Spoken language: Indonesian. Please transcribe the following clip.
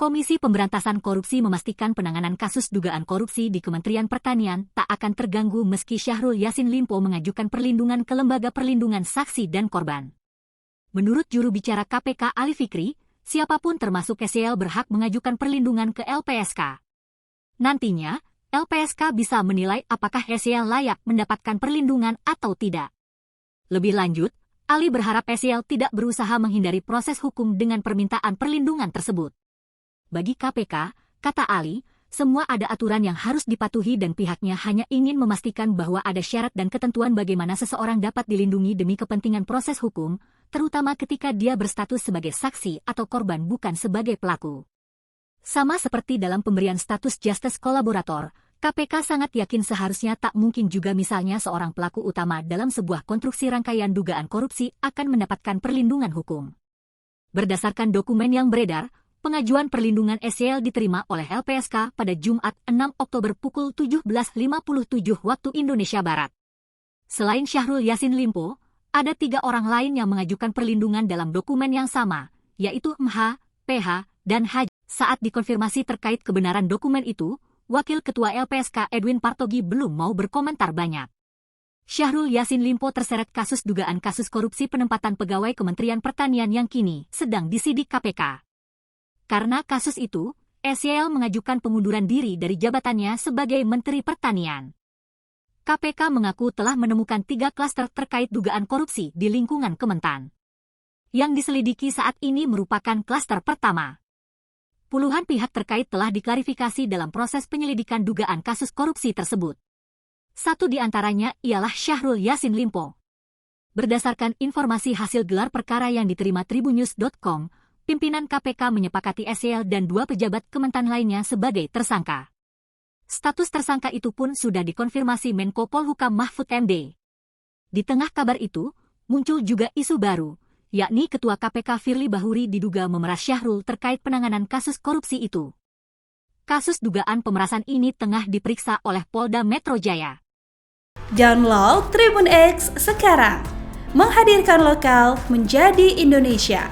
Komisi Pemberantasan Korupsi memastikan penanganan kasus dugaan korupsi di Kementerian Pertanian tak akan terganggu meski Syahrul Yassin Limpo mengajukan perlindungan ke Lembaga Perlindungan Saksi dan Korban. Menurut juru bicara KPK Ali Fikri, siapapun termasuk SYL berhak mengajukan perlindungan ke LPSK. Nantinya, LPSK bisa menilai apakah SYL layak mendapatkan perlindungan atau tidak. Lebih lanjut, Ali berharap SYL tidak berusaha menghindari proses hukum dengan permintaan perlindungan tersebut. Bagi KPK, kata Ali, semua ada aturan yang harus dipatuhi dan pihaknya hanya ingin memastikan bahwa ada syarat dan ketentuan bagaimana seseorang dapat dilindungi demi kepentingan proses hukum, terutama ketika dia berstatus sebagai saksi atau korban bukan sebagai pelaku. Sama seperti dalam pemberian status justice kolaborator, KPK sangat yakin seharusnya tak mungkin juga misalnya seorang pelaku utama dalam sebuah konstruksi rangkaian dugaan korupsi akan mendapatkan perlindungan hukum. Berdasarkan dokumen yang beredar, pengajuan perlindungan SYL diterima oleh LPSK pada Jumat 6 Oktober pukul 17.57 waktu Indonesia Barat. Selain Syahrul Yassin Limpo, ada 3 orang lain yang mengajukan perlindungan dalam dokumen yang sama, yaitu MH, PH, dan HJ. Saat dikonfirmasi terkait kebenaran dokumen itu, Wakil Ketua LPSK Edwin Partogi belum mau berkomentar banyak. Syahrul Yassin Limpo terseret kasus dugaan kasus korupsi penempatan pegawai Kementerian Pertanian yang kini sedang disidik KPK. Karena kasus itu, SYL mengajukan pengunduran diri dari jabatannya sebagai Menteri Pertanian. KPK mengaku telah menemukan 3 klaster terkait dugaan korupsi di lingkungan Kementan. Yang diselidiki saat ini merupakan klaster pertama. Puluhan pihak terkait telah diklarifikasi dalam proses penyelidikan dugaan kasus korupsi tersebut. Satu di antaranya ialah Syahrul Yassin Limpo. Berdasarkan informasi hasil gelar perkara yang diterima Tribunnews.com, pimpinan KPK menyepakati SYL dan 2 pejabat Kementan lainnya sebagai tersangka. Status tersangka itu pun sudah dikonfirmasi Menko Polhukam Mahfud MD. Di tengah kabar itu, muncul juga isu baru, yakni Ketua KPK Firly Bahuri diduga memeras Syahrul terkait penanganan kasus korupsi itu. Kasus dugaan pemerasan ini tengah diperiksa oleh Polda Metro Jaya. Download Tribun X sekarang, menghadirkan lokal menjadi Indonesia.